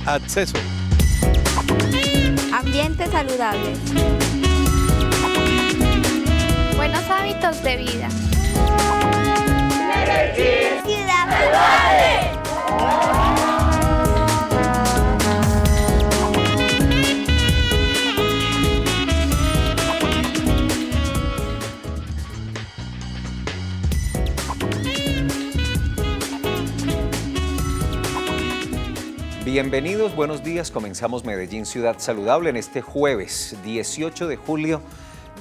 Acceso. Ambiente saludable. Buenos hábitos de vida. Ciudad saludable. Bienvenidos, buenos días. Comenzamos Medellín Ciudad Saludable en este jueves 18 de julio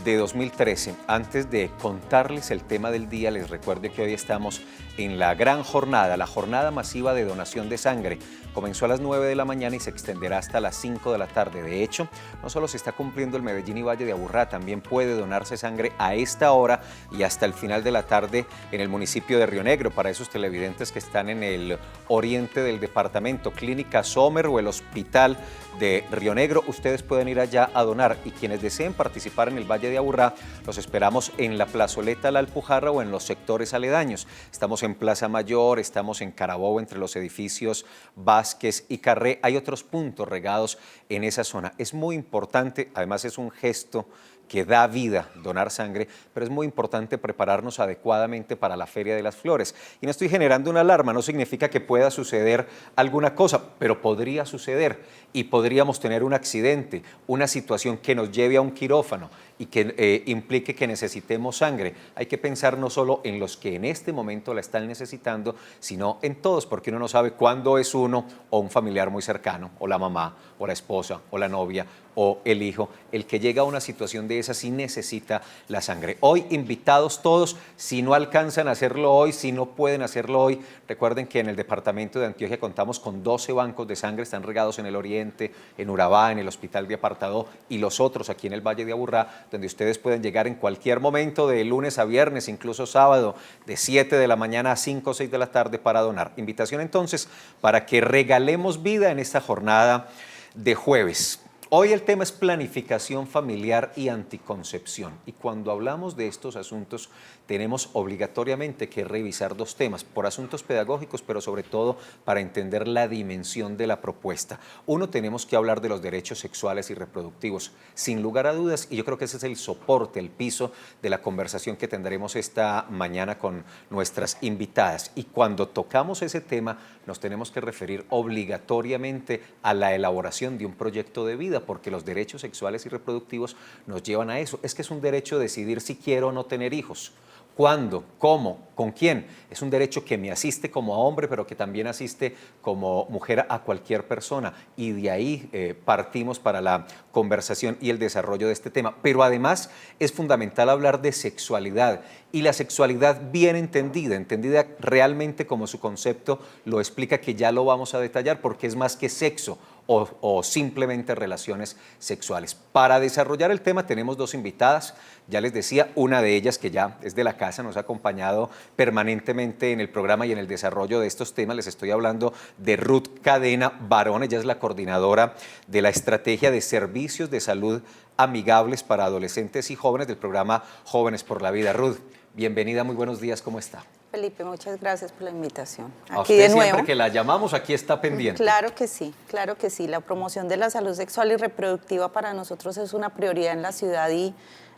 de 2013. Antes de contarles el tema del día, les recuerdo que hoy estamos en la gran jornada, la jornada masiva de donación de sangre. Comenzó a las 9 de la mañana y se extenderá hasta las 5 de la tarde. De hecho, no solo se está cumpliendo el Medellín y Valle de Aburrá, también puede donarse sangre a esta hora y hasta el final de la tarde en el municipio de Río Negro. Para esos televidentes que están en el oriente del departamento, Clínica Sommer o el Hospital de Río Negro, ustedes pueden ir allá a donar, y quienes deseen participar en el Valle de Aburrá, los esperamos en la plazoleta La Alpujarra o en los sectores aledaños. Estamos en Plaza Mayor, estamos en Carabobo, entre los edificios Vázquez y Carré. Hay otros puntos regados en esa zona. Es muy importante, además es un gesto que da vida, donar sangre, pero es muy importante prepararnos adecuadamente para la Feria de las Flores. Y no estoy generando una alarma, no significa que pueda suceder alguna cosa, pero podría suceder y podríamos tener un accidente, una situación que nos lleve a un quirófano y que implique que necesitemos sangre. Hay que pensar no solo en los que en este momento la están necesitando, sino en todos, porque uno no sabe cuándo es uno o un familiar muy cercano, o la mamá, o la esposa, o la novia, o el hijo, el que llega a una situación de esas y necesita la sangre. Hoy invitados todos, si no alcanzan a hacerlo hoy, si no pueden hacerlo hoy, recuerden que en el departamento de Antioquia contamos con 12 bancos de sangre, están regados en el oriente, en Urabá, en el Hospital de Apartadó y los otros aquí en el Valle de Aburrá, donde ustedes pueden llegar en cualquier momento, de lunes a viernes, incluso sábado, de 7 de la mañana a 5 o 6 de la tarde para donar. Invitación entonces para que regalemos vida en esta jornada de jueves. Hoy el tema es planificación familiar y anticoncepción, y cuando hablamos de estos asuntos tenemos obligatoriamente que revisar dos temas, por asuntos pedagógicos, pero sobre todo para entender la dimensión de la propuesta. Uno, tenemos que hablar de los derechos sexuales y reproductivos, sin lugar a dudas, y yo creo que ese es el soporte, el piso de la conversación que tendremos esta mañana con nuestras invitadas. Y cuando tocamos ese tema, nos tenemos que referir obligatoriamente a la elaboración de un proyecto de vida, porque los derechos sexuales y reproductivos nos llevan a eso. Es que es un derecho decidir si quiero o no tener hijos. ¿Cuándo? ¿Cómo? ¿Con quién? Es un derecho que me asiste como hombre, pero que también asiste como mujer a cualquier persona. Y de ahí partimos para la conversación y el desarrollo de este tema. Pero además es fundamental hablar de sexualidad, y la sexualidad bien entendida realmente como su concepto lo explica, que ya lo vamos a detallar, porque es más que sexo o simplemente relaciones sexuales. Para desarrollar el tema tenemos dos invitadas, ya les decía, una de ellas que ya es de la casa, nos ha acompañado permanentemente en el programa y en el desarrollo de estos temas. Les estoy hablando de Ruth Cadena Barón. Ella es la coordinadora de la estrategia de servicios de salud amigables para adolescentes y jóvenes del programa Jóvenes por la Vida. Ruth, bienvenida, muy buenos días, ¿cómo está? Felipe, muchas gracias por la invitación. A usted de nuevo, siempre que la llamamos, aquí está pendiente. Claro que sí, claro que sí. La promoción de la salud sexual y reproductiva para nosotros es una prioridad en la ciudad, y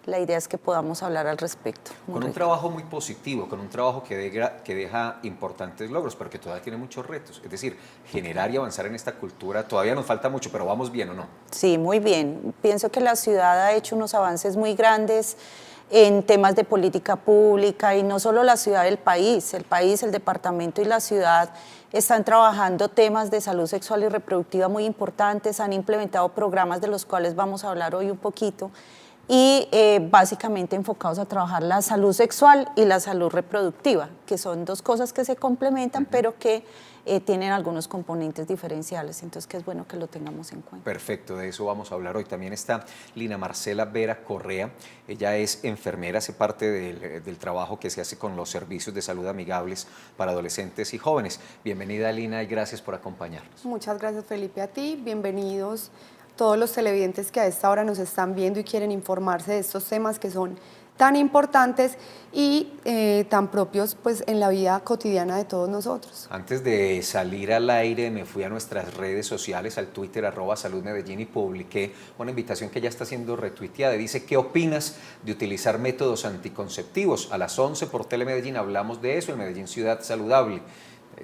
la idea es que podamos hablar al respecto. Con un trabajo muy positivo, con un trabajo que deja importantes logros, pero que todavía tiene muchos retos. Es decir, generar y avanzar en esta cultura, todavía nos falta mucho, pero vamos bien, ¿o no? Sí, muy bien. Pienso que la ciudad ha hecho unos avances muy grandes en temas de política pública, y no solo la ciudad, el país, el departamento y la ciudad están trabajando temas de salud sexual y reproductiva muy importantes, han implementado programas de los cuales vamos a hablar hoy un poquito, y básicamente enfocados a trabajar la salud sexual y la salud reproductiva, que son dos cosas que se complementan, pero que tienen algunos componentes diferenciales, entonces que es bueno que lo tengamos en cuenta. Perfecto, de eso vamos a hablar hoy. También está Lina Marcela Vera Correa, ella es enfermera, hace parte del trabajo que se hace con los servicios de salud amigables para adolescentes y jóvenes. Bienvenida, Lina, y gracias por acompañarnos. Muchas gracias, Felipe, a ti. Bienvenidos todos los televidentes que a esta hora nos están viendo y quieren informarse de estos temas que son tan importantes y tan propios pues, en la vida cotidiana de todos nosotros. Antes de salir al aire me fui a nuestras redes sociales, al Twitter @saludmedellín, y publiqué una invitación que ya está siendo retuiteada. Dice: ¿qué opinas de utilizar métodos anticonceptivos? A las 11 por Telemedellín hablamos de eso en Medellín Ciudad Saludable.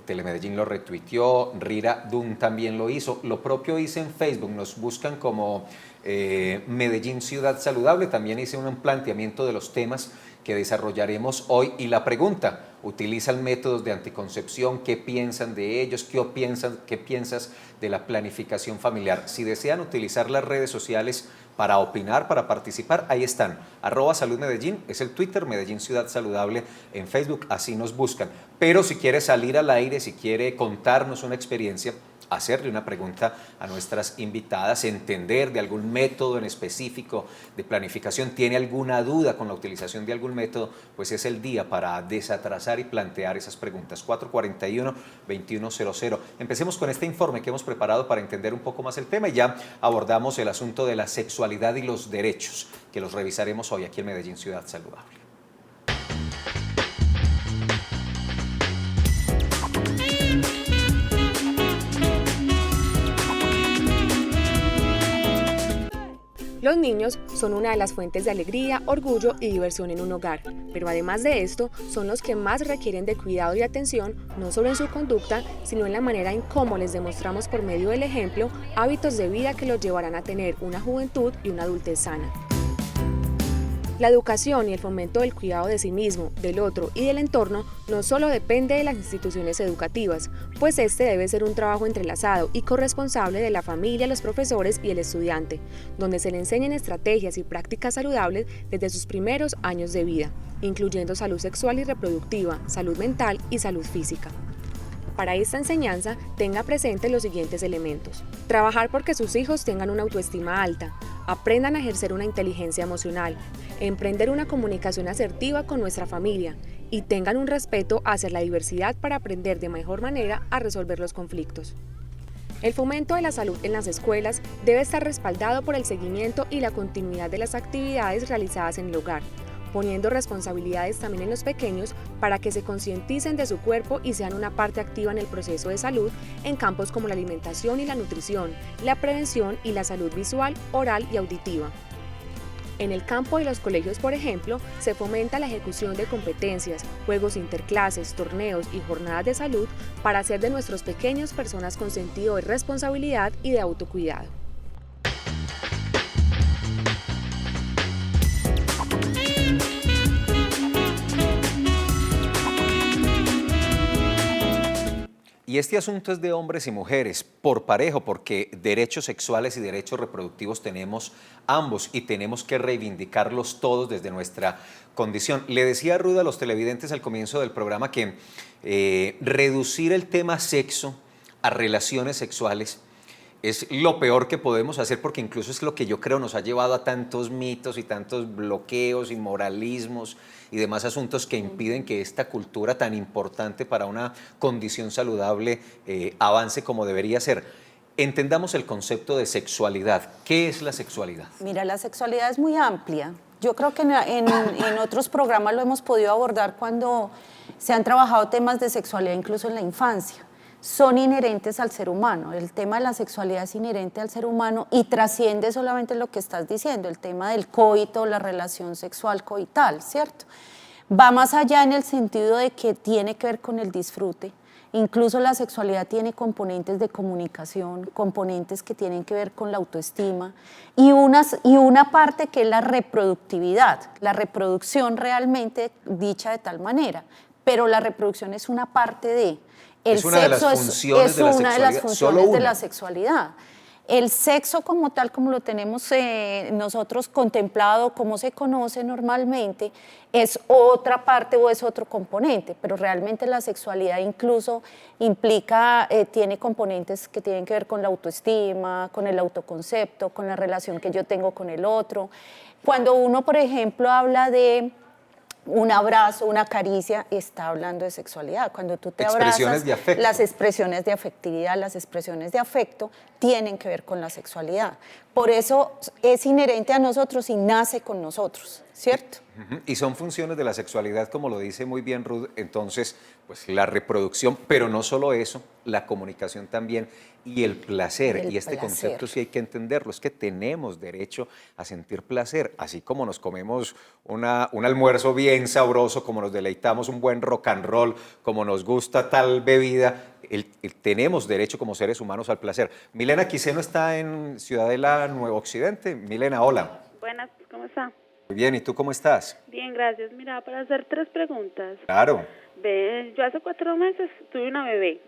Telemedellín lo retuiteó, Rira Dun también lo hizo, lo propio hice en Facebook, nos buscan como Medellín Ciudad Saludable. También hice un planteamiento de los temas que desarrollaremos hoy y la pregunta: ¿utilizan métodos de anticoncepción? ¿Qué piensan de ellos? ¿Qué piensas de la planificación familiar? Si desean utilizar las redes sociales para opinar, para participar, ahí están. @saludmedellín es el Twitter, Medellín Ciudad Saludable en Facebook, así nos buscan. Pero si quiere salir al aire, si quiere contarnos una experiencia, hacerle una pregunta a nuestras invitadas, entender de algún método en específico de planificación, tiene alguna duda con la utilización de algún método, pues es el día para desatrasar y plantear esas preguntas. 441-2100. Empecemos con este informe que hemos preparado para entender un poco más el tema, y ya abordamos el asunto de la sexualidad y los derechos, que los revisaremos hoy aquí en Medellín Ciudad Saludable. Los niños son una de las fuentes de alegría, orgullo y diversión en un hogar, pero además de esto, son los que más requieren de cuidado y atención, no solo en su conducta, sino en la manera en cómo les demostramos por medio del ejemplo hábitos de vida que los llevarán a tener una juventud y una adultez sana. La educación y el fomento del cuidado de sí mismo, del otro y del entorno no solo depende de las instituciones educativas, pues este debe ser un trabajo entrelazado y corresponsable de la familia, los profesores y el estudiante, donde se le enseñen estrategias y prácticas saludables desde sus primeros años de vida, incluyendo salud sexual y reproductiva, salud mental y salud física. Para esta enseñanza, tenga presente los siguientes elementos: trabajar porque sus hijos tengan una autoestima alta, aprendan a ejercer una inteligencia emocional, emprender una comunicación asertiva con nuestra familia y tengan un respeto hacia la diversidad para aprender de mejor manera a resolver los conflictos. El fomento de la salud en las escuelas debe estar respaldado por el seguimiento y la continuidad de las actividades realizadas en el hogar, poniendo responsabilidades también en los pequeños para que se concienticen de su cuerpo y sean una parte activa en el proceso de salud en campos como la alimentación y la nutrición, la prevención y la salud visual, oral y auditiva. En el campo de los colegios, por ejemplo, se fomenta la ejecución de competencias, juegos interclases, torneos y jornadas de salud para hacer de nuestros pequeños personas con sentido de responsabilidad y de autocuidado. Y este asunto es de hombres y mujeres, por parejo, porque derechos sexuales y derechos reproductivos tenemos ambos y tenemos que reivindicarlos todos desde nuestra condición. Le decía a Ruda a los televidentes al comienzo del programa que reducir el tema sexo a relaciones sexuales es lo peor que podemos hacer, porque incluso es lo que yo creo nos ha llevado a tantos mitos y tantos bloqueos y moralismos y demás asuntos que impiden que esta cultura tan importante para una condición saludable avance como debería ser. Entendamos el concepto de sexualidad. ¿Qué es la sexualidad? Mira, la sexualidad es muy amplia. Yo creo que en otros programas lo hemos podido abordar cuando se han trabajado temas de sexualidad incluso en la infancia. Son inherentes al ser humano. El tema de la sexualidad es inherente al ser humano y trasciende solamente lo que estás diciendo, el tema del coito, la relación sexual coital, ¿cierto? Va más allá en el sentido de que tiene que ver con el disfrute. Incluso la sexualidad tiene componentes de comunicación, componentes que tienen que ver con la autoestima y una parte que es la reproductividad, la reproducción realmente dicha de tal manera, pero la reproducción es una parte de... El es una de las funciones de la sexualidad. El sexo como tal, como lo tenemos nosotros contemplado, como se conoce normalmente, es otra parte o es otro componente, pero realmente la sexualidad incluso implica, tiene componentes que tienen que ver con la autoestima, con el autoconcepto, con la relación que yo tengo con el otro. Cuando uno, por ejemplo, habla de un abrazo, una caricia, está hablando de sexualidad. Cuando tú te abrazas, las expresiones de afectividad, las expresiones de afecto tienen que ver con la sexualidad. Por eso es inherente a nosotros y nace con nosotros, ¿cierto? Y son funciones de la sexualidad, como lo dice muy bien Ruth, entonces, pues la reproducción, pero no solo eso, la comunicación también y el placer. El Y este placer. concepto sí hay que entenderlo, es que tenemos derecho a sentir placer, así como nos comemos un almuerzo bien sabroso, como nos deleitamos un buen rock and roll, como nos gusta tal bebida, tenemos derecho como seres humanos al placer. Milena Quiseno está en Ciudadela, Nuevo Occidente. Milena, hola. Buenas, ¿cómo está? Muy bien, ¿y tú cómo estás? Bien, gracias. Mira, para hacer 3 preguntas. Claro. Ve, yo hace 4 meses tuve una bebé,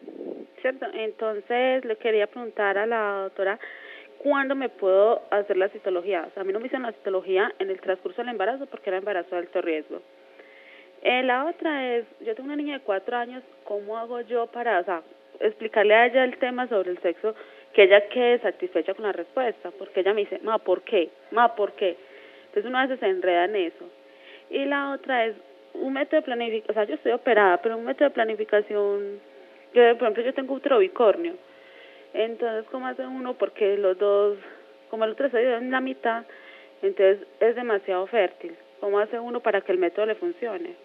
¿cierto? Entonces le quería preguntar a la doctora cuándo me puedo hacer la citología. O sea, a mí no me hicieron la citología en el transcurso del embarazo porque era embarazo de alto riesgo. La otra es, yo tengo una niña de 4 años, ¿cómo hago yo para, o sea, explicarle a ella el tema sobre el sexo, que ella quede satisfecha con la respuesta? Porque ella me dice, ma, ¿por qué? Ma, ¿por qué? Entonces uno a veces se enreda en eso. Y la otra es un método de planificación, o sea, yo estoy operada, pero un método de planificación, por ejemplo, yo tengo útero bicornio. Entonces, ¿cómo hace uno? Porque los dos, como el otro se dio en la mitad, entonces es demasiado fértil. ¿Cómo hace uno para que el método le funcione?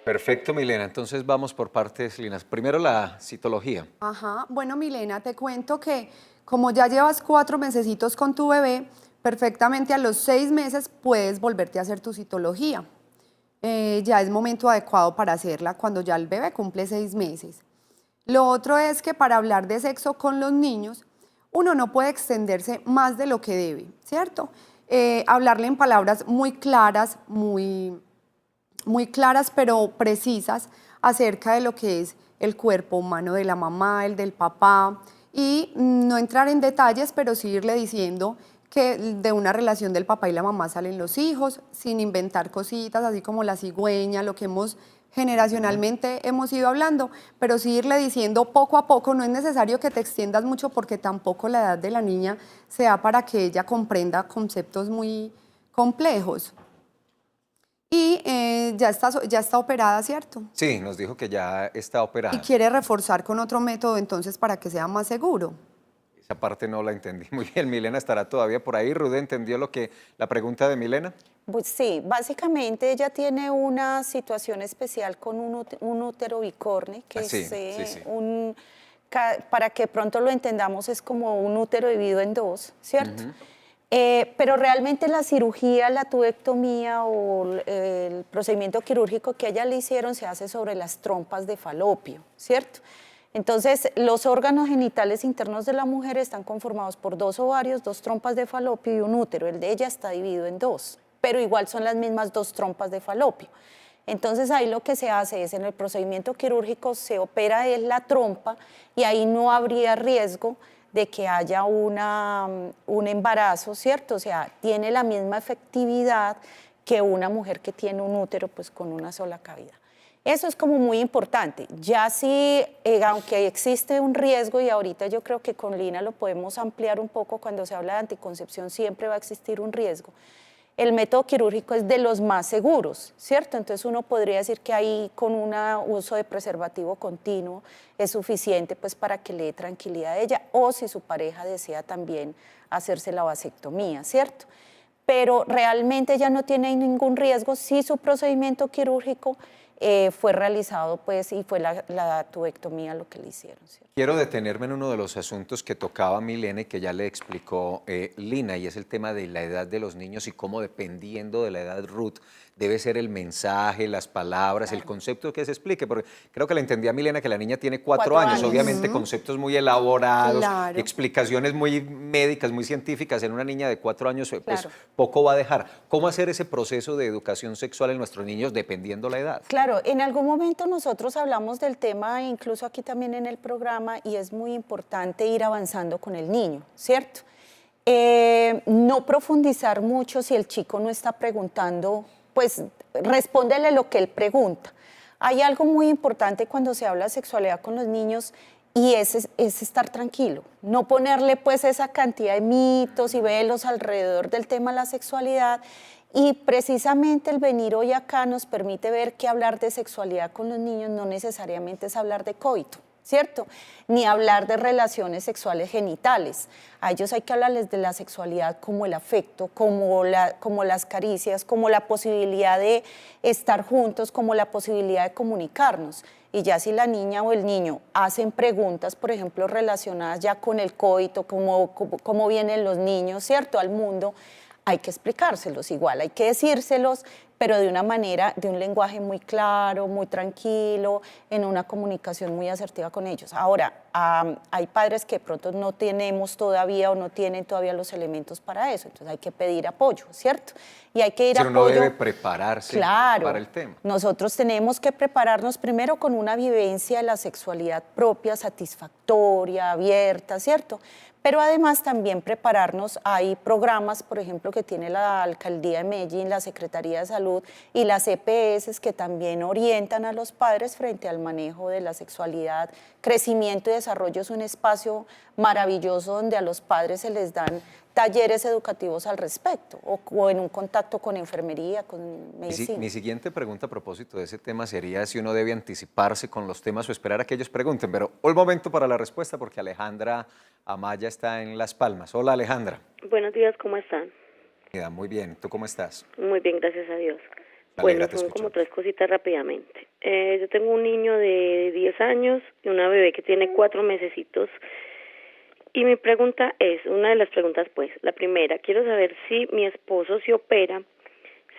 Perfecto, Milena. Entonces vamos por partes, Linas. Primero la citología. Ajá, bueno Milena, te cuento que como ya llevas 4 mesecitos con tu bebé, perfectamente a los 6 meses puedes volverte a hacer tu citología. Ya es momento adecuado para hacerla cuando ya el bebé cumple 6 meses. Lo otro es que para hablar de sexo con los niños, uno no puede extenderse más de lo que debe, ¿cierto? Hablarle en palabras muy claras, muy claras pero precisas acerca de lo que es el cuerpo humano de la mamá, el del papá, y no entrar en detalles, pero sí irle diciendo que de una relación del papá y la mamá salen los hijos, sin inventar cositas, así como la cigüeña, lo que generacionalmente hemos ido hablando, pero sí irle diciendo poco a poco. No es necesario que te extiendas mucho porque tampoco la edad de la niña sea para que ella comprenda conceptos muy complejos. Y ya está operada, ¿cierto? Sí, nos dijo que ya está operada. Y quiere reforzar con otro método entonces para que sea más seguro. Esa parte no la entendí muy bien. Milena estará todavía por ahí. Rude, ¿entendió la pregunta de Milena? Pues sí, básicamente ella tiene una situación especial con un útero bicorne, que Sí, es sí. para que pronto lo entendamos, es como un útero dividido en 2, ¿cierto? Pero realmente la cirugía, la tubectomía o el procedimiento quirúrgico que a ella le hicieron se hace sobre las trompas de falopio, ¿cierto? Entonces, los órganos genitales internos de la mujer están conformados por 2 ovarios, 2 trompas de falopio y un útero. El de ella está dividido en 2, pero igual son las mismas 2 trompas de falopio. Entonces, ahí lo que se hace es, en el procedimiento quirúrgico se opera la trompa y ahí no habría riesgo de que haya un embarazo, ¿cierto? O sea, tiene la misma efectividad que una mujer que tiene un útero pues con una sola cavidad. Eso es como muy importante. Ya sí, aunque existe un riesgo, y ahorita yo creo que con Lina lo podemos ampliar un poco, cuando se habla de anticoncepción siempre va a existir un riesgo. El método quirúrgico es de los más seguros, ¿cierto? Entonces uno podría decir que ahí con un uso de preservativo continuo es suficiente pues para que le dé tranquilidad a ella, o si su pareja desea también hacerse la vasectomía, ¿cierto? Pero realmente ella no tiene ningún riesgo si su procedimiento quirúrgico fue realizado pues y fue la tubectomía lo que le hicieron, ¿cierto? Quiero detenerme en uno de los asuntos que tocaba Milena y que ya le explicó Lina, y es el tema de la edad de los niños y cómo, dependiendo de la edad, Ruth, debe ser el mensaje, las palabras, el concepto que se explique, porque creo que le entendí a Milena que la niña tiene 4 años, obviamente conceptos muy elaborados, explicaciones muy médicas, muy científicas, en una niña de 4 años pues poco va a dejar. ¿Cómo hacer ese proceso de educación sexual en nuestros niños dependiendo la edad? Claro, en algún momento nosotros hablamos del tema, incluso aquí también en el programa, y es muy importante ir avanzando con el niño, ¿cierto? No profundizar mucho si el chico no está preguntando, pues respóndele lo que él pregunta. Hay algo muy importante cuando se habla de sexualidad con los niños y es estar tranquilo, no ponerle pues esa cantidad de mitos y velos alrededor del tema de la sexualidad. Y precisamente el venir hoy acá nos permite ver que hablar de sexualidad con los niños no necesariamente es hablar de coito, ¿cierto? Ni hablar de relaciones sexuales genitales. A ellos hay que hablarles de la sexualidad como el afecto, como las caricias, como la posibilidad de estar juntos, como la posibilidad de comunicarnos. Y ya si la niña o el niño hacen preguntas, por ejemplo, relacionadas ya con el coito, cómo vienen los niños, ¿cierto?, al mundo, hay que explicárselos igual, hay que decírselos, pero de una manera, de un lenguaje muy claro, muy tranquilo, en una comunicación muy asertiva con ellos. Ahora, hay padres que de pronto no tenemos todavía o no tienen todavía los elementos para eso, entonces hay que pedir apoyo, ¿cierto? Y hay que ir Pero apoyo. uno debe prepararse para el tema. Nosotros tenemos que prepararnos primero con una vivencia de la sexualidad propia, satisfactoria, abierta, ¿cierto? Pero además también prepararnos, hay programas, por ejemplo, que tiene la Alcaldía de Medellín, la Secretaría de Salud y las EPS que también orientan a los padres frente al manejo de la sexualidad. Crecimiento y Desarrollo es un espacio maravilloso donde a los padres se les dan talleres educativos al respecto o en un contacto con enfermería, con medicina. Mi siguiente pregunta a propósito de ese tema sería si uno debe anticiparse con los temas o esperar a que ellos pregunten, pero un momento para la respuesta porque Alejandra Amaya está en Las Palmas. Hola, Alejandra. Buenos días, ¿cómo están? Muy bien, ¿tú cómo estás? Muy bien, gracias a Dios. Alegra, Bueno, son como 3 cositas rápidamente. Yo tengo un niño de 10 años y una bebé que tiene 4 mesecitos. Y mi pregunta es, una de las preguntas pues, la primera, quiero saber si mi esposo se opera,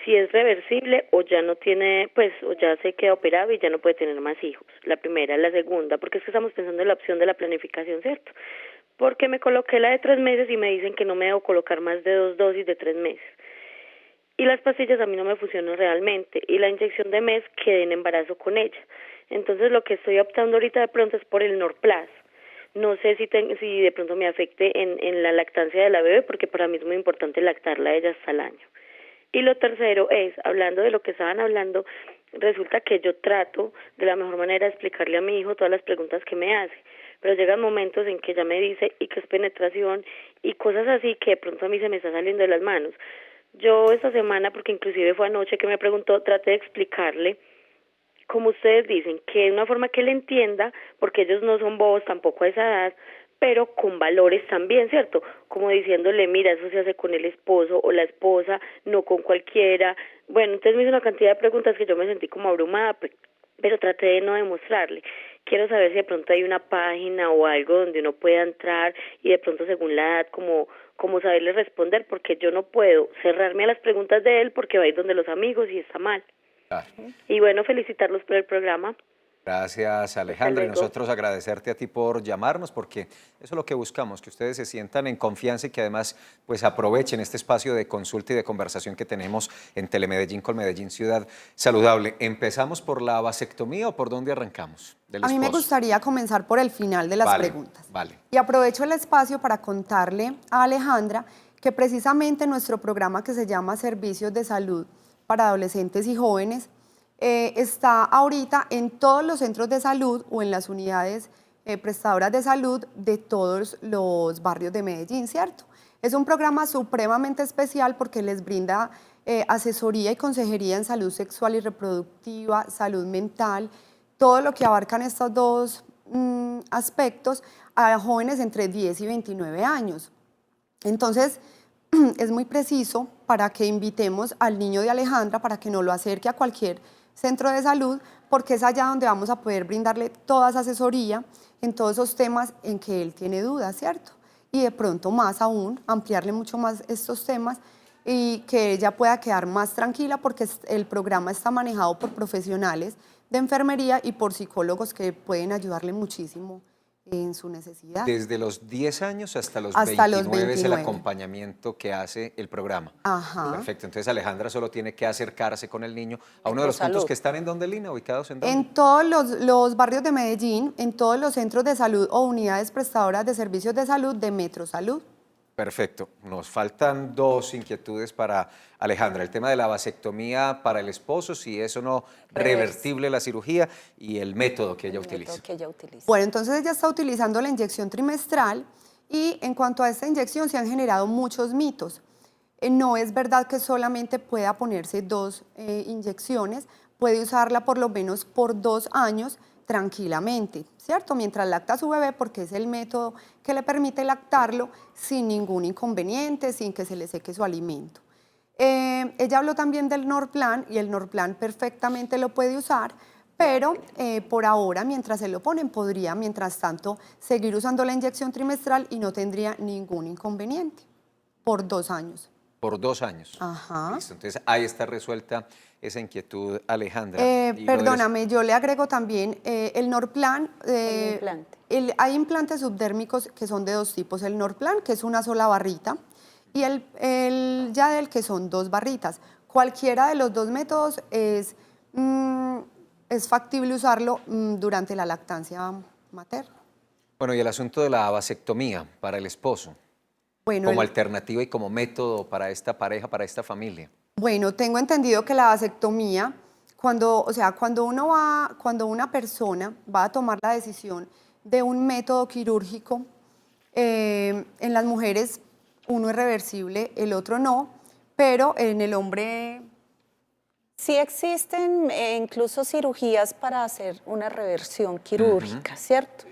si es reversible o ya no tiene, pues, o ya se queda operado y ya no puede tener más hijos. La primera. La segunda, porque es que estamos pensando en la opción de la planificación, ¿cierto? Porque me coloqué la de 3 meses y me dicen que no me debo colocar más de 2 dosis de 3 meses. Y las pastillas a mí no me funcionan realmente. Y la inyección de mes quedé en embarazo con ella. Entonces lo que estoy optando ahorita de pronto es por el Norplas. No sé si de pronto me afecte en la lactancia de la bebé, porque para mí es muy importante lactarla a ella hasta el año. Y lo tercero es, hablando de lo que estaban hablando, resulta que yo trato de la mejor manera de explicarle a mi hijo todas las preguntas que me hace, pero llegan momentos en que ya me dice, ¿y qué es penetración? Y cosas así que de pronto a mí se me está saliendo de las manos. Yo esta semana, porque inclusive fue anoche que me preguntó, traté de explicarle, como ustedes dicen, que de una forma que él entienda, porque ellos no son bobos tampoco a esa edad, pero con valores también, ¿cierto? Como diciéndole, mira, eso se hace con el esposo o la esposa, no con cualquiera. Bueno, entonces me hizo una cantidad de preguntas que yo me sentí como abrumada, pero traté de no demostrarle. Quiero saber si de pronto hay una página o algo donde uno pueda entrar y de pronto según la edad como saberle responder, porque yo no puedo cerrarme a las preguntas de él porque va a ir donde los amigos y está mal. Claro. Y bueno, felicitarlos por el programa. Gracias, Alejandra, y nosotros agradecerte a ti por llamarnos, porque eso es lo que buscamos, que ustedes se sientan en confianza y que además pues aprovechen este espacio de consulta y de conversación que tenemos en Telemedellín con Medellín Ciudad Saludable. ¿Empezamos por la vasectomía o por dónde arrancamos? A mí me gustaría comenzar por el final de las preguntas. Vale. Y aprovecho el espacio para contarle a Alejandra que precisamente nuestro programa que se llama Servicios de Salud para Adolescentes y Jóvenes está ahorita en todos los centros de salud o en las unidades prestadoras de salud de todos los barrios de Medellín, ¿cierto? Es un programa supremamente especial porque les brinda asesoría y consejería en salud sexual y reproductiva, salud mental, todo lo que abarcan estos dos aspectos a jóvenes entre 10 y 29 años. Entonces, es muy preciso para que invitemos al niño de Alejandra para que no lo acerque a cualquier centro de salud, porque es allá donde vamos a poder brindarle toda esa asesoría en todos esos temas en que él tiene dudas, ¿cierto? Y de pronto más aún, ampliarle mucho más estos temas y que ella pueda quedar más tranquila porque el programa está manejado por profesionales de enfermería y por psicólogos que pueden ayudarle muchísimo en su necesidad. Desde los 10 años hasta los 29 es el acompañamiento que hace el programa. Ajá. Perfecto, entonces Alejandra solo tiene que acercarse con el niño a uno de los puntos que están en donde, Lina, ubicados en dónde. En todos los barrios de Medellín, en todos los centros de salud o unidades prestadoras de servicios de salud de Metro Salud. Perfecto. Nos faltan 2 inquietudes para Alejandra. El tema de la vasectomía para el esposo, si es o no reversible la cirugía y el método que ella utiliza. Bueno, entonces ella está utilizando la inyección trimestral y en cuanto a esta inyección se han generado muchos mitos. No es verdad que solamente pueda ponerse 2 inyecciones, puede usarla por lo menos por 2 años, tranquilamente, ¿cierto? Mientras lacta a su bebé, porque es el método que le permite lactarlo sin ningún inconveniente, sin que se le seque su alimento. Ella habló también del Norplan y el Norplan perfectamente lo puede usar, pero por ahora, mientras se lo ponen, podría, mientras tanto, seguir usando la inyección trimestral y no tendría ningún inconveniente por 2 años. Por 2 años. Ajá. Listo, entonces ahí está resuelta esa inquietud, Alejandra. Y Perdóname, yo le agrego también el Norplan. El implante. Hay implantes subdérmicos que son de 2 tipos. El Norplan, que es una sola barrita, y el Yadel, que son 2 barritas. Cualquiera de los 2 métodos es factible usarlo durante la lactancia materna. Bueno, y el asunto de la vasectomía para el esposo, Bueno, como alternativa y como método para esta pareja, para esta familia. Bueno, tengo entendido que la vasectomía, cuando una persona va a tomar la decisión de un método quirúrgico, en las mujeres uno es reversible, el otro no, pero en el hombre... Sí existen incluso cirugías para hacer una reversión quirúrgica, ¿cierto?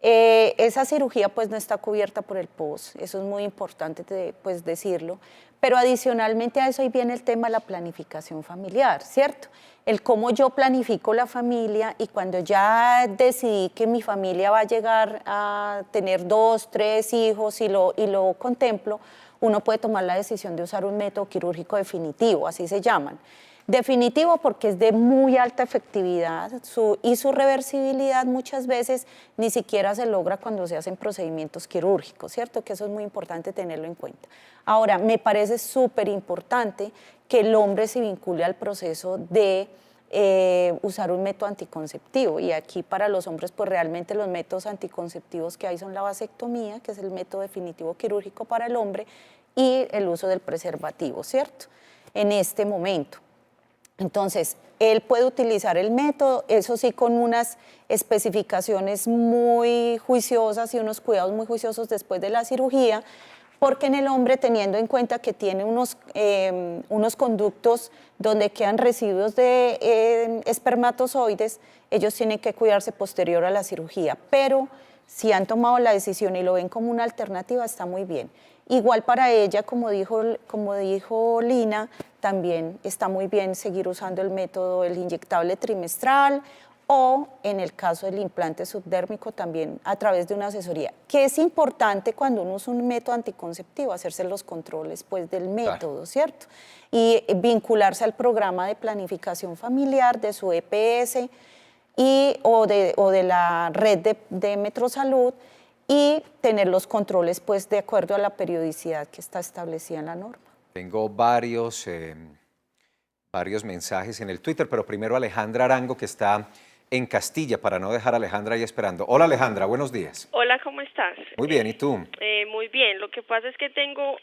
Esa cirugía pues no está cubierta por el POS, eso es muy importante pues decirlo, pero adicionalmente a eso ahí viene el tema de la planificación familiar, ¿cierto? El cómo yo planifico la familia y cuando ya decidí que mi familia va a llegar a tener 2, 3 hijos y lo contemplo, uno puede tomar la decisión de usar un método quirúrgico definitivo, así se llaman. Definitivo porque es de muy alta efectividad y su reversibilidad muchas veces ni siquiera se logra cuando se hacen procedimientos quirúrgicos, ¿cierto? Que eso es muy importante tenerlo en cuenta. Ahora, me parece súper importante que el hombre se vincule al proceso de usar un método anticonceptivo y aquí para los hombres pues realmente los métodos anticonceptivos que hay son la vasectomía, que es el método definitivo quirúrgico para el hombre, y el uso del preservativo, ¿cierto? En este momento. Entonces, él puede utilizar el método, eso sí, con unas especificaciones muy juiciosas y unos cuidados muy juiciosos después de la cirugía, porque en el hombre, teniendo en cuenta que tiene unos conductos donde quedan residuos de espermatozoides, ellos tienen que cuidarse posterior a la cirugía, pero si han tomado la decisión y lo ven como una alternativa, está muy bien. Igual para ella, como dijo Lina, también está muy bien seguir usando el método, el inyectable trimestral o en el caso del implante subdérmico también a través de una asesoría. Que es importante cuando uno usa un método anticonceptivo, hacerse los controles pues, del método, claro, ¿cierto? Y vincularse al programa de planificación familiar de su EPS o de la red de Metrosalud, y tener los controles pues de acuerdo a la periodicidad que está establecida en la norma. Tengo varios mensajes en el Twitter, pero primero Alejandra Arango, que está en Castilla, para no dejar a Alejandra ahí esperando. Hola Alejandra, buenos días. Hola, ¿cómo estás? Muy bien, ¿y tú? Muy bien, lo que pasa es que tengo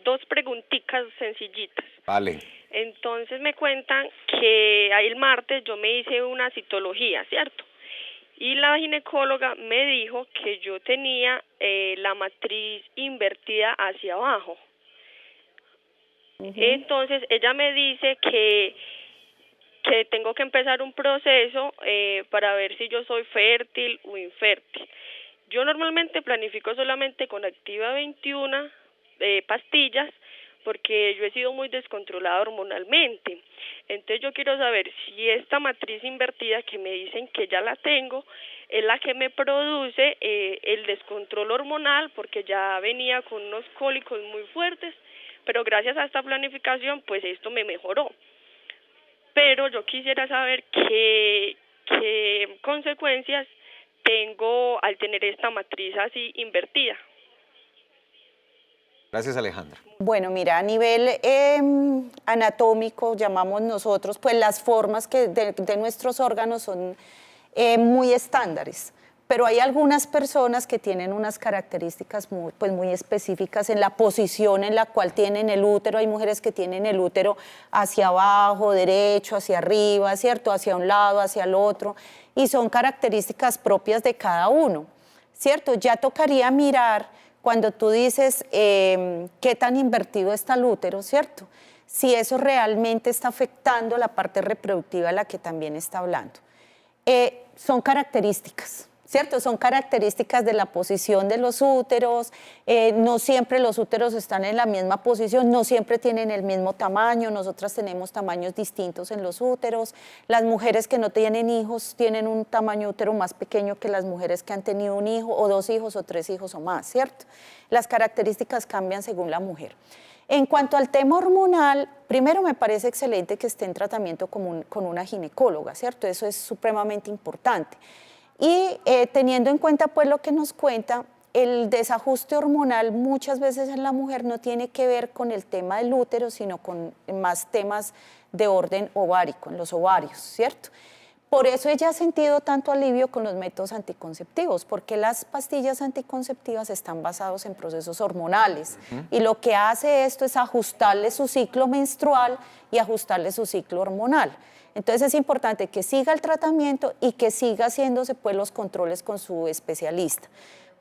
2 preguntitas sencillitas. Vale. Entonces me cuentan que el martes yo me hice una citología, ¿cierto? Y la ginecóloga me dijo que yo tenía la matriz invertida hacia abajo. Entonces ella me dice que tengo que empezar un proceso para ver si yo soy fértil o infértil. Yo normalmente planifico solamente con Activa 21 pastillas, porque yo he sido muy descontrolada hormonalmente. Entonces yo quiero saber si esta matriz invertida que me dicen que ya la tengo es la que me produce el descontrol hormonal, porque ya venía con unos cólicos muy fuertes, pero gracias a esta planificación pues esto me mejoró. Pero yo quisiera saber qué consecuencias tengo al tener esta matriz así invertida. Gracias, Alejandra. Bueno, mira, a nivel anatómico, llamamos nosotros, pues las formas de nuestros órganos son muy estándares, pero hay algunas personas que tienen unas características muy específicas en la posición en la cual tienen el útero. Hay mujeres que tienen el útero hacia abajo, derecho, hacia arriba, ¿cierto? Hacia un lado, hacia el otro, y son características propias de cada uno, ¿cierto? Ya tocaría mirar cuando tú dices qué tan invertido está el útero, ¿cierto? Si eso realmente está afectando la parte reproductiva de la que también está hablando. son características, ¿cierto? Son características de la posición de los úteros, no siempre los úteros están en la misma posición, no siempre tienen el mismo tamaño, nosotras tenemos tamaños distintos en los úteros, las mujeres que no tienen hijos tienen un tamaño útero más pequeño que las mujeres que han tenido un hijo, o 2 hijos, o 3 hijos o más, ¿cierto? Las características cambian según la mujer. En cuanto al tema hormonal, primero me parece excelente que esté en tratamiento con una ginecóloga, ¿cierto? Eso es supremamente importante. Y teniendo en cuenta pues lo que nos cuenta, el desajuste hormonal muchas veces en la mujer no tiene que ver con el tema del útero, sino con más temas de orden ovárico, en los ovarios, ¿cierto? Por eso ella ha sentido tanto alivio con los métodos anticonceptivos, porque las pastillas anticonceptivas están basadas en procesos hormonales. Y lo que hace esto es ajustarle su ciclo menstrual y ajustarle su ciclo hormonal. Entonces es importante que siga el tratamiento y que siga haciéndose pues los controles con su especialista.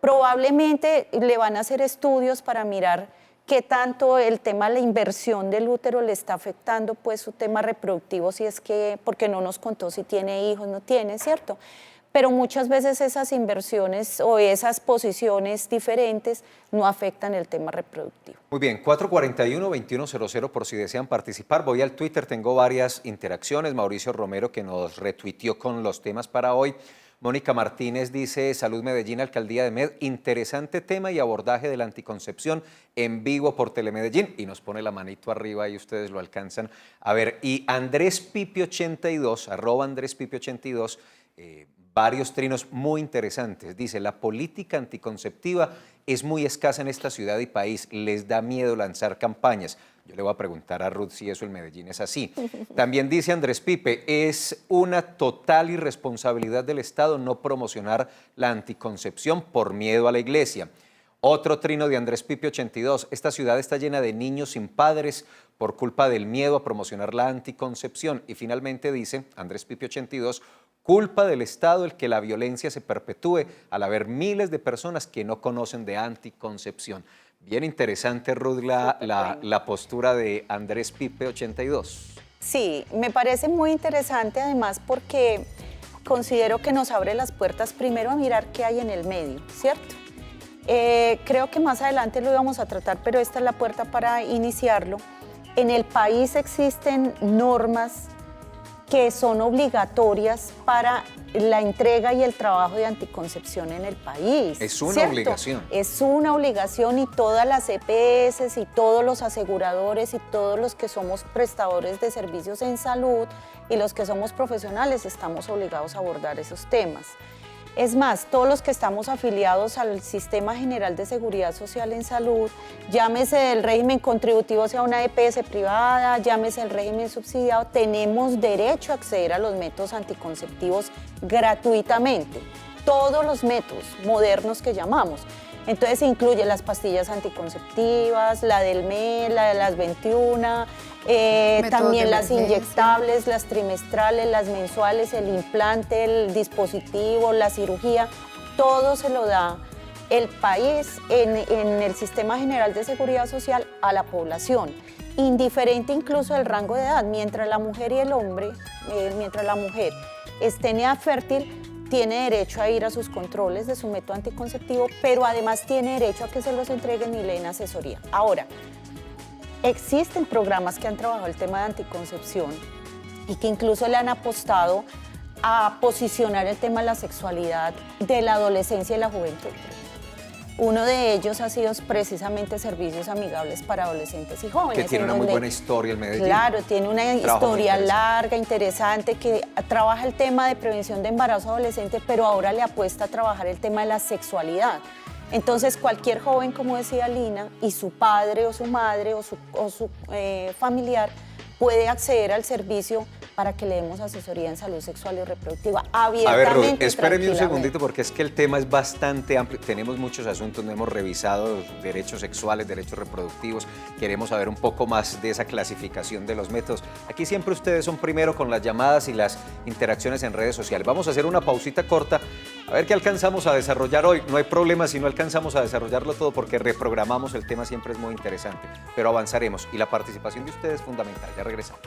Probablemente le van a hacer estudios para mirar qué tanto el tema de la inversión del útero le está afectando pues su tema reproductivo, si es que, porque no nos contó si tiene hijos, no tiene, ¿cierto? Pero muchas veces esas inversiones o esas posiciones diferentes no afectan el tema reproductivo. Muy bien, 441-2100 por si desean participar. Voy al Twitter, tengo varias interacciones. Mauricio Romero que nos retuiteó con los temas para hoy. Mónica Martínez dice, Salud Medellín, Alcaldía de Med, interesante tema y abordaje de la anticoncepción en vivo por Telemedellín. Y nos pone la manito arriba y ustedes lo alcanzan a ver. Y Andrés Pipi 82, arroba Andrés Pipi 82, varios trinos muy interesantes. Dice, la política anticonceptiva es muy escasa en esta ciudad y país. Les da miedo lanzar campañas. Yo le voy a preguntar a Ruth si eso en Medellín es así. También dice Andrés Pipe, es una total irresponsabilidad del Estado no promocionar la anticoncepción por miedo a la iglesia. Otro trino de Andrés Pipe 82, esta ciudad está llena de niños sin padres por culpa del miedo a promocionar la anticoncepción. Y finalmente dice Andrés Pipe 82, culpa del Estado el que la violencia se perpetúe al haber miles de personas que no conocen de anticoncepción. Bien interesante, Ruth, la postura de Andrés Pipe 82. Sí, me parece muy interesante además porque considero que nos abre las puertas primero a mirar qué hay en el medio, ¿cierto? Creo que más adelante lo íbamos a tratar, pero esta es la puerta para iniciarlo. En el país existen normas que son obligatorias para la entrega y el trabajo de anticoncepción en el país. Es una ¿cierto? obligación. Es una obligación y todas las EPS y todos los aseguradores y todos los que somos prestadores de servicios en salud y los que somos profesionales estamos obligados a abordar esos temas. Es más, todos los que estamos afiliados al Sistema General de Seguridad Social en Salud, llámese el régimen contributivo sea una EPS privada, llámese el régimen subsidiado, tenemos derecho a acceder a los métodos anticonceptivos gratuitamente. Todos los métodos modernos que llamamos. Entonces incluye las pastillas anticonceptivas, la del mes, la de las 21, también las inyectables, las trimestrales, las mensuales, el implante, el dispositivo, la cirugía, todo se lo da el país en el Sistema General de Seguridad Social a la población, indiferente incluso del rango de edad, mientras la mujer y el hombre, mientras la mujer esté en edad fértil, tiene derecho a ir a sus controles de su método anticonceptivo, pero además tiene derecho a que se los entreguen y le den asesoría. Ahora, existen programas que han trabajado el tema de anticoncepción y que incluso le han apostado a posicionar el tema de la sexualidad de la adolescencia y la juventud. Uno de ellos ha sido precisamente Servicios Amigables para Adolescentes y Jóvenes. Que tiene una muy buena historia en Medellín. Claro, tiene una historia larga, interesante, que trabaja el tema de prevención de embarazo adolescente, pero ahora le apuesta a trabajar el tema de la sexualidad. Entonces, cualquier joven, como decía Lina, y su padre o su madre o su familiar puede acceder al servicio para que le demos asesoría en salud sexual y reproductiva abiertamente. A ver, Ruth, espéreme un segundito porque es que el tema es bastante amplio. Tenemos muchos asuntos, no hemos revisado derechos sexuales, derechos reproductivos. Queremos saber un poco más de esa clasificación de los métodos. Aquí siempre ustedes son primero con las llamadas y las interacciones en redes sociales. Vamos a hacer una pausita corta, a ver qué alcanzamos a desarrollar hoy. No hay problema si no alcanzamos a desarrollarlo todo porque reprogramamos, el tema siempre es muy interesante, pero avanzaremos y la participación de ustedes es fundamental. Ya regresamos.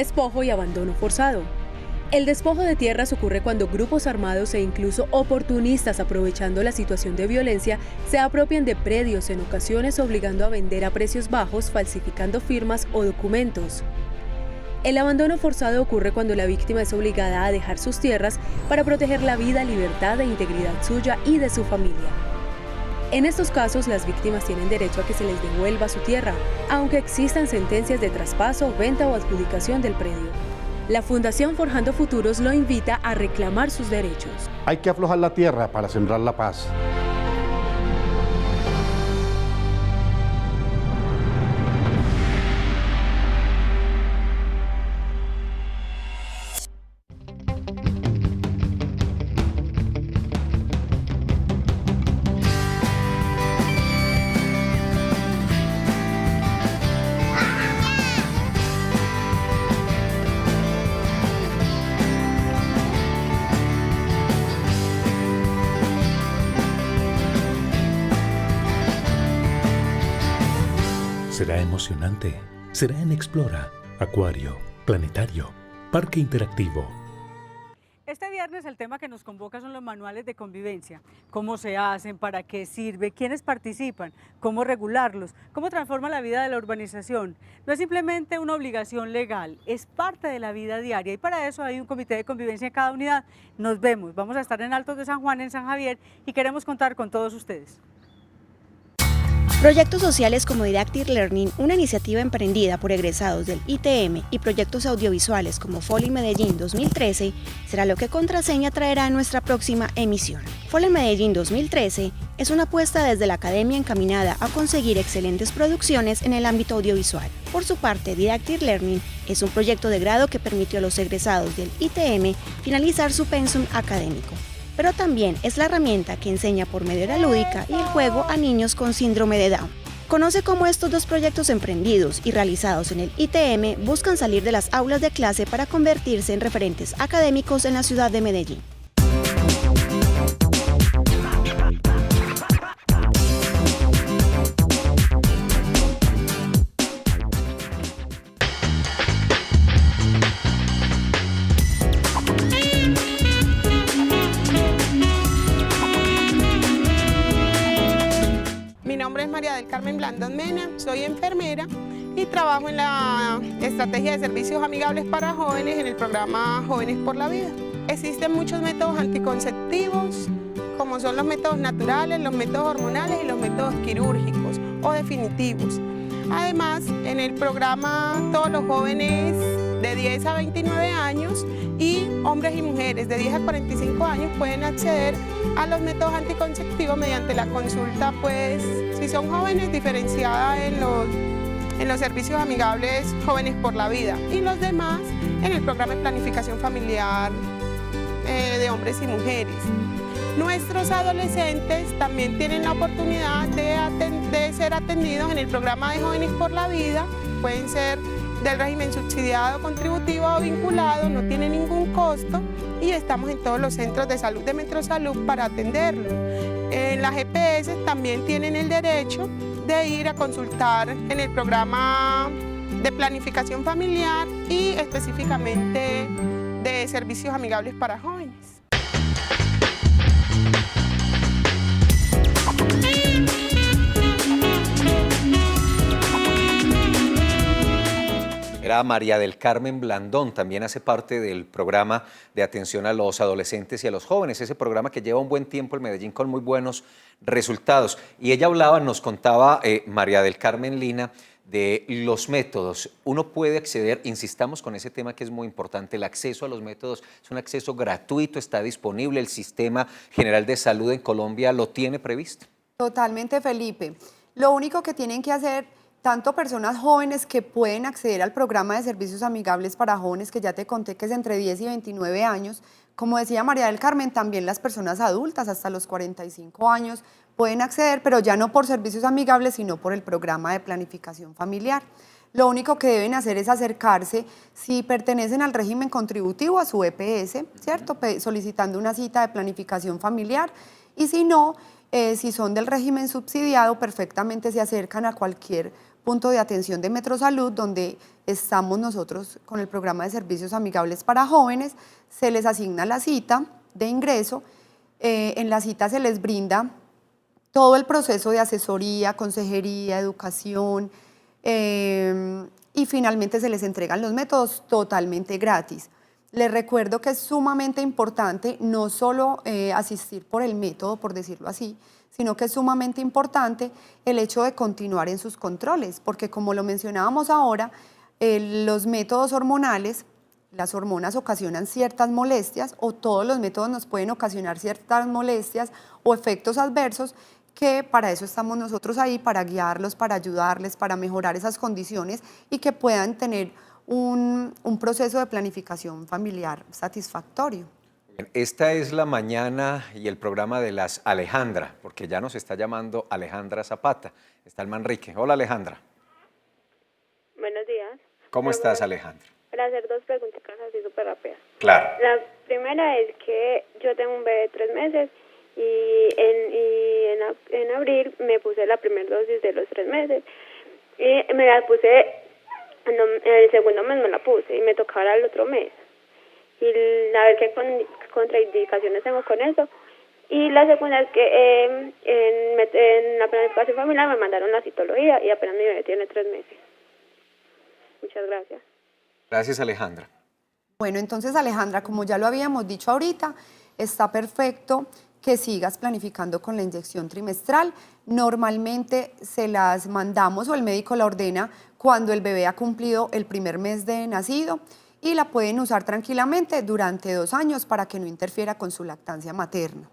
despojo y abandono forzado. El despojo de tierras ocurre cuando grupos armados e incluso oportunistas, aprovechando la situación de violencia, se apropian de predios, en ocasiones obligando a vender a precios bajos, falsificando firmas o documentos. El abandono forzado ocurre cuando la víctima es obligada a dejar sus tierras para proteger la vida, libertad e integridad suya y de su familia. En estos casos, las víctimas tienen derecho a que se les devuelva su tierra, aunque existan sentencias de traspaso, venta o adjudicación del predio. La Fundación Forjando Futuros lo invita a reclamar sus derechos. Hay que aflojar la tierra para sembrar la paz. Será emocionante, será en Explora, Acuario, Planetario, Parque Interactivo. Este viernes el tema que nos convoca son los manuales de convivencia. ¿Cómo se hacen? ¿Para qué sirve? ¿Quiénes participan? ¿Cómo regularlos? ¿Cómo transforma la vida de la urbanización? No es simplemente una obligación legal, es parte de la vida diaria y para eso hay un comité de convivencia en cada unidad. Nos vemos, vamos a estar en Altos de San Juan, en San Javier y queremos contar con todos ustedes. Proyectos sociales como Didactic Learning, una iniciativa emprendida por egresados del ITM, y proyectos audiovisuales como Foley Medellín 2013 será lo que Contraseña traerá en nuestra próxima emisión. Foley Medellín 2013 es una apuesta desde la academia encaminada a conseguir excelentes producciones en el ámbito audiovisual. Por su parte, Didactic Learning es un proyecto de grado que permitió a los egresados del ITM finalizar su pensum académico, pero también es la herramienta que enseña por medio de la lúdica y el juego a niños con síndrome de Down. Conoce cómo estos dos proyectos emprendidos y realizados en el ITM buscan salir de las aulas de clase para convertirse en referentes académicos en la ciudad de Medellín. Mi nombre es María del Carmen Blandón Mena, soy enfermera y trabajo en la estrategia de servicios amigables para jóvenes en el programa Jóvenes por la Vida. Existen muchos métodos anticonceptivos, como son los métodos naturales, los métodos hormonales y los métodos quirúrgicos o definitivos. Además, en el programa todos los jóvenes de 10 a 29 años y hombres y mujeres de 10 a 45 años pueden acceder a los métodos anticonceptivos mediante la consulta, pues, si son jóvenes, diferenciada en los servicios amigables Jóvenes por la Vida y los demás en el programa de planificación familiar de hombres y mujeres. Nuestros adolescentes también tienen la oportunidad de ser atendidos en el programa de Jóvenes por la Vida, pueden ser del régimen subsidiado, contributivo o vinculado, no tiene ningún costo y estamos en todos los centros de salud de Metrosalud para atenderlos. En las EPS también tienen el derecho de ir a consultar en el programa de planificación familiar y específicamente de servicios amigables para jóvenes. Era María del Carmen Blandón, también hace parte del programa de atención a los adolescentes y a los jóvenes, ese programa que lleva un buen tiempo en Medellín con muy buenos resultados. Y ella hablaba, nos contaba María del Carmen Lina, de los métodos. Uno puede acceder, insistamos con ese tema que es muy importante, el acceso a los métodos es un acceso gratuito, está disponible, el Sistema General de Salud en Colombia lo tiene previsto. Totalmente, Felipe. Lo único que tienen que hacer tanto personas jóvenes que pueden acceder al programa de servicios amigables para jóvenes, que ya te conté que es entre 10 y 29 años, como decía María del Carmen, también las personas adultas hasta los 45 años pueden acceder, pero ya no por servicios amigables, sino por el programa de planificación familiar. Lo único que deben hacer es acercarse, si pertenecen al régimen contributivo, a su EPS, ¿cierto? Solicitando una cita de planificación familiar, y si no, si son del régimen subsidiado, perfectamente se acercan a cualquier punto de atención de Metrosalud, donde estamos nosotros con el programa de servicios amigables para jóvenes. Se les asigna la cita de ingreso. En la cita se les brinda todo el proceso de asesoría, consejería, educación, y finalmente se les entregan los métodos totalmente gratis. Les recuerdo que es sumamente importante no solo asistir por el método, por decirlo así, sino que es sumamente importante el hecho de continuar en sus controles, porque como lo mencionábamos ahora, los métodos hormonales, las hormonas ocasionan ciertas molestias, o todos los métodos nos pueden ocasionar ciertas molestias o efectos adversos, que para eso estamos nosotros ahí, para guiarlos, para ayudarles, para mejorar esas condiciones y que puedan tener un proceso de planificación familiar satisfactorio. Esta es la mañana y el programa de las Alejandra, porque ya nos está llamando Alejandra Zapata. Está el Manrique. Hola, Alejandra. Buenos días. ¿Cómo estás, Alejandra? Para hacer dos preguntitas así súper rápidas. Claro. La primera es que yo tengo un bebé de 3 meses y en abril me puse la primera dosis de los 3 meses y me la puse, el segundo mes me la puse y me tocaba el otro mes. Y a ver qué contraindicaciones tengo con eso. Y la segunda es que en la planificación familiar me mandaron la citología y apenas mi bebé tiene 3 meses. Muchas gracias. Gracias, Alejandra. Bueno, entonces, Alejandra, como ya lo habíamos dicho ahorita, está perfecto que sigas planificando con la inyección trimestral. Normalmente se las mandamos o el médico la ordena cuando el bebé ha cumplido el primer mes de nacido, y la pueden usar tranquilamente durante 2 años para que no interfiera con su lactancia materna.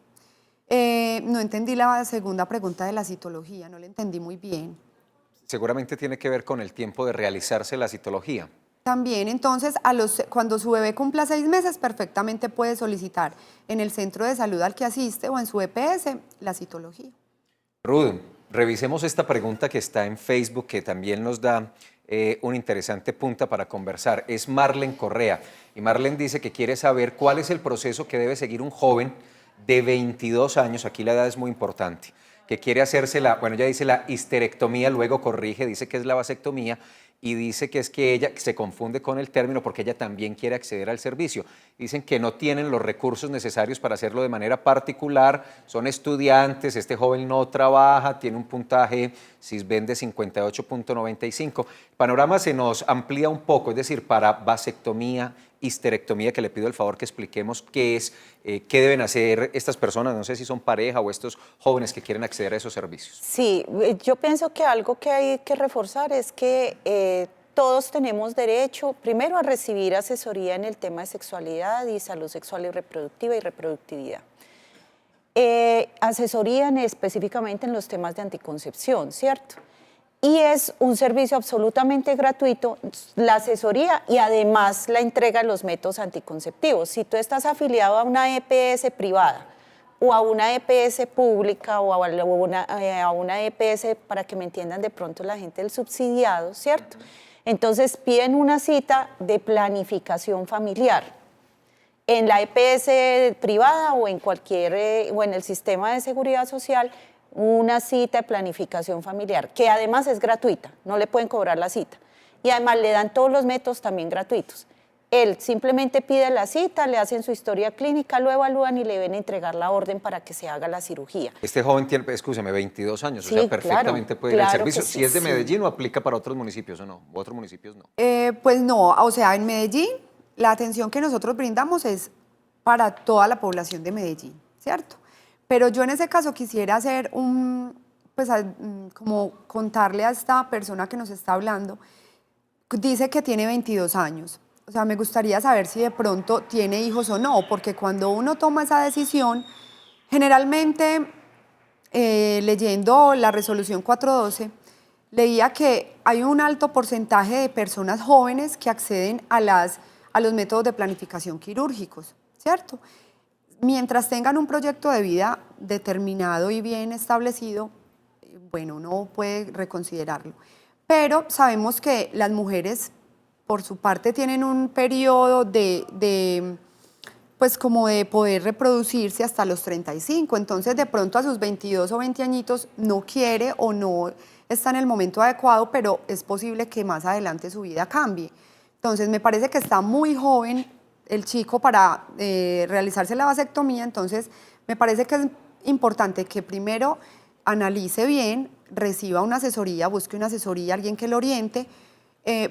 No entendí la segunda pregunta de la citología, no la entendí muy bien. Seguramente tiene que ver con el tiempo de realizarse la citología. También, entonces, cuando su bebé cumpla 6 meses, perfectamente puede solicitar en el centro de salud al que asiste o en su EPS la citología. Ruth, revisemos esta pregunta que está en Facebook, que también nos da una interesante punta para conversar. Es Marlen Correa, y Marlen dice que quiere saber cuál es el proceso que debe seguir un joven de 22 años, aquí la edad es muy importante, que quiere hacerse ella dice la histerectomía, luego corrige, dice que es la vasectomía, y dice que es que ella se confunde con el término porque ella también quiere acceder al servicio. Dicen que no tienen los recursos necesarios para hacerlo de manera particular, son estudiantes, este joven no trabaja, tiene un puntaje SISBEN de 58.95. El panorama se nos amplía un poco, es decir, para vasectomía, histerectomía, que le pido el favor que expliquemos qué es, qué deben hacer estas personas, no sé si son pareja o estos jóvenes que quieren acceder a esos servicios. Sí, yo pienso que algo que hay que reforzar es que todos tenemos derecho, primero, a recibir asesoría en el tema de sexualidad y salud sexual y reproductividad. Asesoría específicamente en los temas de anticoncepción, ¿cierto? Y es un servicio absolutamente gratuito, la asesoría y además la entrega de los métodos anticonceptivos. Si tú estás afiliado a una EPS privada o a una EPS pública o a una EPS, para que me entiendan de pronto la gente del subsidiado, ¿cierto? Entonces piden una cita de planificación familiar en la EPS privada o en o en el sistema de seguridad social, una cita de planificación familiar, que además es gratuita, no le pueden cobrar la cita. Y además le dan todos los métodos también gratuitos. Él simplemente pide la cita, le hacen su historia clínica, lo evalúan y le deben entregar la orden para que se haga la cirugía. Este joven tiene, escúcheme, 22 años, Sí, o sea, perfectamente puede ir al servicio. sí, si es de sí. Medellín, ¿o aplica para otros municipios o no? ¿O otros municipios no? Pues no, o sea, en Medellín la atención que nosotros brindamos es para toda la población de Medellín, ¿cierto? Pero yo en ese caso quisiera hacer como contarle a esta persona que nos está hablando, dice que tiene 22 años. O sea, me gustaría saber si de pronto tiene hijos o no, porque cuando uno toma esa decisión, generalmente leyendo la resolución 412, leía que hay un alto porcentaje de personas jóvenes que acceden a los métodos de planificación quirúrgicos, ¿cierto? Mientras tengan un proyecto de vida determinado y bien establecido, bueno, uno puede reconsiderarlo. Pero sabemos que las mujeres, por su parte, tienen un periodo de pues como de poder reproducirse hasta los 35. Entonces de pronto a sus 22 o 20 añitos no quiere o no está en el momento adecuado, pero es posible que más adelante su vida cambie. Entonces me parece que está muy joven el chico para realizarse la vasectomía, entonces me parece que es importante que primero analice bien, reciba una asesoría, busque una asesoría, alguien que lo oriente,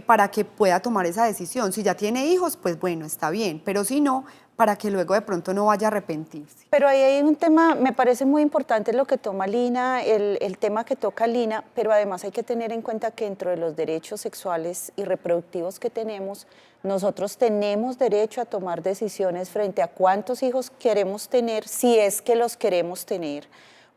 para que pueda tomar esa decisión. Si ya tiene hijos, pues bueno, está bien, pero si no, para que luego de pronto no vaya a arrepentirse. Pero ahí hay un tema, me parece muy importante lo que toma Lina, el tema que toca Lina, pero además hay que tener en cuenta que dentro de los derechos sexuales y reproductivos que tenemos, nosotros tenemos derecho a tomar decisiones frente a cuántos hijos queremos tener, si es que los queremos tener,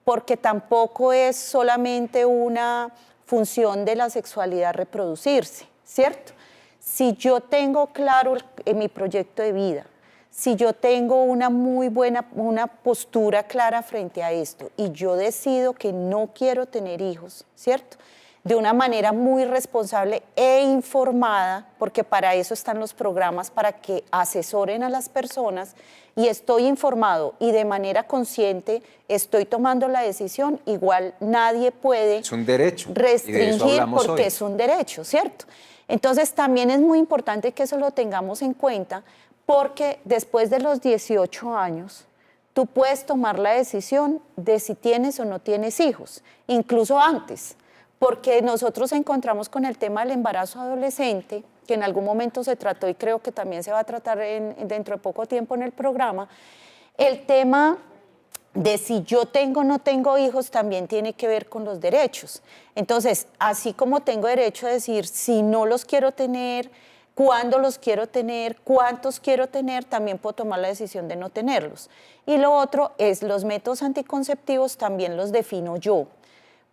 porque tampoco es solamente una función de la sexualidad reproducirse, ¿cierto? Si yo tengo claro en mi proyecto de vida, si yo tengo una postura clara frente a esto y yo decido que no quiero tener hijos, ¿cierto? De una manera muy responsable e informada, porque para eso están los programas, para que asesoren a las personas, y estoy informado y de manera consciente estoy tomando la decisión, igual nadie puede es un derecho, restringir porque es un derecho, ¿cierto? Entonces también es muy importante que eso lo tengamos en cuenta, porque después de los 18 años, tú puedes tomar la decisión de si tienes o no tienes hijos, incluso antes, porque nosotros encontramos con el tema del embarazo adolescente, que en algún momento se trató y creo que también se va a tratar dentro de poco tiempo en el programa, el tema de si yo tengo o no tengo hijos también tiene que ver con los derechos. Entonces, así como tengo derecho a decir si no los quiero tener, cuándo los quiero tener, cuántos quiero tener, también puedo tomar la decisión de no tenerlos. Y lo otro es los métodos anticonceptivos también los defino yo.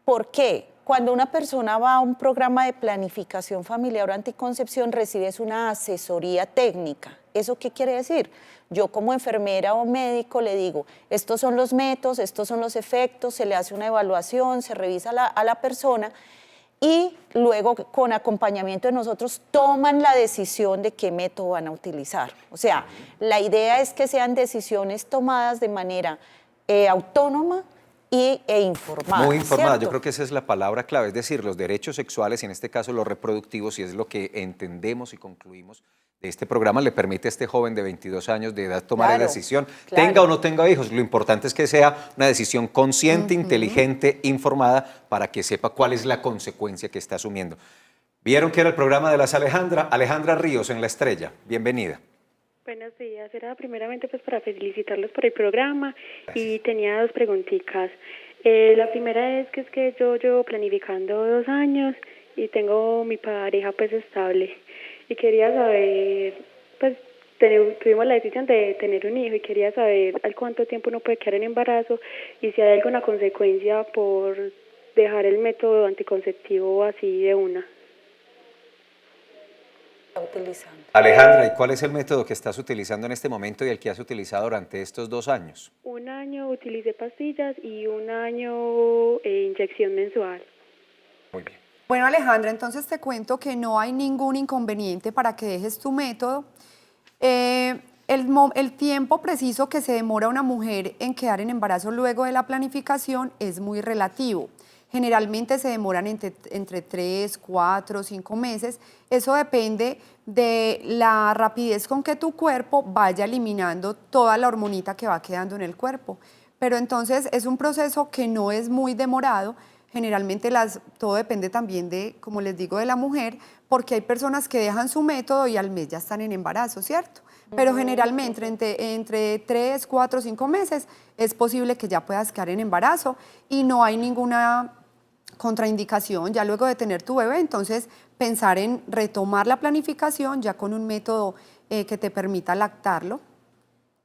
¿Por qué? Cuando una persona va a un programa de planificación familiar o anticoncepción, recibes una asesoría técnica. ¿Eso qué quiere decir? Yo como enfermera o médico le digo, estos son los métodos, estos son los efectos, se le hace una evaluación, se revisa a la persona y luego con acompañamiento de nosotros toman la decisión de qué método van a utilizar. O sea, la idea es que sean decisiones tomadas de manera autónoma e informada. Muy informada, ¿cierto? yo creo que esa es la palabra clave, es decir, los derechos sexuales y en este caso los reproductivos, y es lo que entendemos y concluimos de este programa, le permite a este joven de 22 años de edad tomar la decisión, tenga o no tenga hijos. Lo importante es que sea una decisión consciente, inteligente, informada, para que sepa cuál es la consecuencia que está asumiendo. Vieron que era el programa de las Alejandra Ríos en La Estrella. Bienvenida. Buenos días, era primeramente pues para felicitarlos por el programa. Gracias. Y tenía dos preguntitas. La primera es que yo llevo planificando 2 años y tengo mi pareja pues estable y quería saber, pues tuvimos la decisión de tener un hijo y quería saber al cuánto tiempo uno puede quedar en embarazo y si hay alguna consecuencia por dejar el método anticonceptivo así de una. Utilizando. Alejandra, ¿y cuál es el método que estás utilizando en este momento y el que has utilizado durante estos 2 años? 1 año utilicé pastillas y 1 año inyección mensual. Muy bien. Bueno, Alejandra, entonces te cuento que no hay ningún inconveniente para que dejes tu método. El tiempo preciso que se demora una mujer en quedar en embarazo luego de la planificación es muy relativo. Generalmente se demoran entre 3, 4, 5 meses. Eso depende de la rapidez con que tu cuerpo vaya eliminando toda la hormonita que va quedando en el cuerpo. Pero entonces es un proceso que no es muy demorado. Generalmente todo depende también de, como les digo, de la mujer, porque hay personas que dejan su método y al mes ya están en embarazo, ¿cierto? Pero generalmente entre 3, 4, 5 meses es posible que ya puedas quedar en embarazo y no hay ninguna contraindicación ya luego de tener tu bebé, entonces pensar en retomar la planificación ya con un método que te permita lactarlo.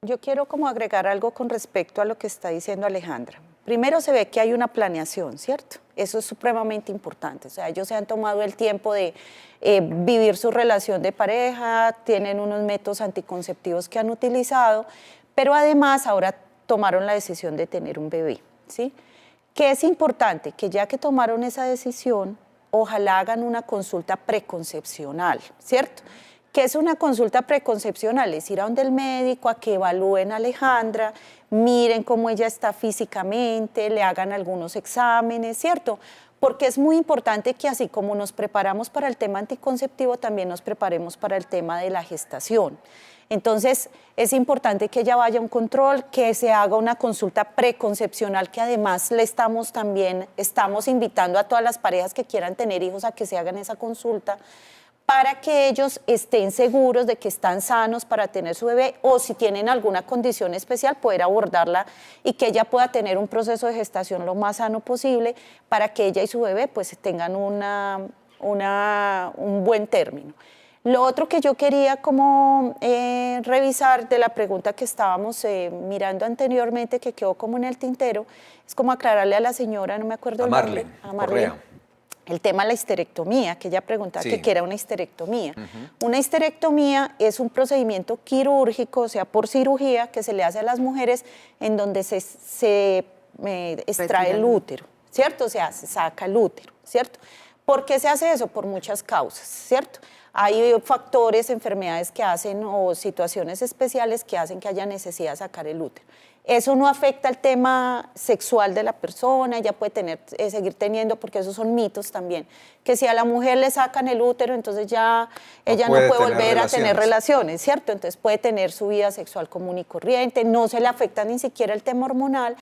Yo quiero como agregar algo con respecto a lo que está diciendo Alejandra. Primero se ve que hay una planeación, ¿cierto? Eso es supremamente importante. O sea, ellos se han tomado el tiempo de vivir su relación de pareja, tienen unos métodos anticonceptivos que han utilizado, pero además ahora tomaron la decisión de tener un bebé, ¿sí? Que es importante que ya que tomaron esa decisión, ojalá hagan una consulta preconcepcional, ¿cierto? que es una consulta preconcepcional, es ir a donde el médico a que evalúen a Alejandra, miren cómo ella está físicamente, le hagan algunos exámenes, ¿cierto? Porque es muy importante que así como nos preparamos para el tema anticonceptivo, también nos preparemos para el tema de la gestación. Entonces, es importante que ella vaya a un control, que se haga una consulta preconcepcional, que además estamos invitando a todas las parejas que quieran tener hijos a que se hagan esa consulta, para que ellos estén seguros de que están sanos para tener su bebé, o si tienen alguna condición especial, poder abordarla y que ella pueda tener un proceso de gestación lo más sano posible para que ella y su bebé pues tengan un buen término. Lo otro que yo quería como revisar de la pregunta que estábamos mirando anteriormente, que quedó como en el tintero, es como aclararle a la señora, no me acuerdo el nombre, a Marlene, el tema de la histerectomía, que ella preguntaba que era una histerectomía. Una histerectomía es un procedimiento quirúrgico, o sea, por cirugía, que se le hace a las mujeres en donde se extrae el útero, ¿cierto? O sea, se saca el útero, ¿cierto? ¿Por qué se hace eso? Por muchas causas, ¿cierto? Hay factores, enfermedades que hacen o situaciones especiales que hacen que haya necesidad de sacar el útero. Eso no afecta al tema sexual de la persona, ella puede seguir teniendo, porque esos son mitos también, que si a la mujer le sacan el útero, entonces ya ella no puede volver a tener relaciones, ¿cierto? Entonces puede tener su vida sexual común y corriente, no se le afecta ni siquiera el tema hormonal.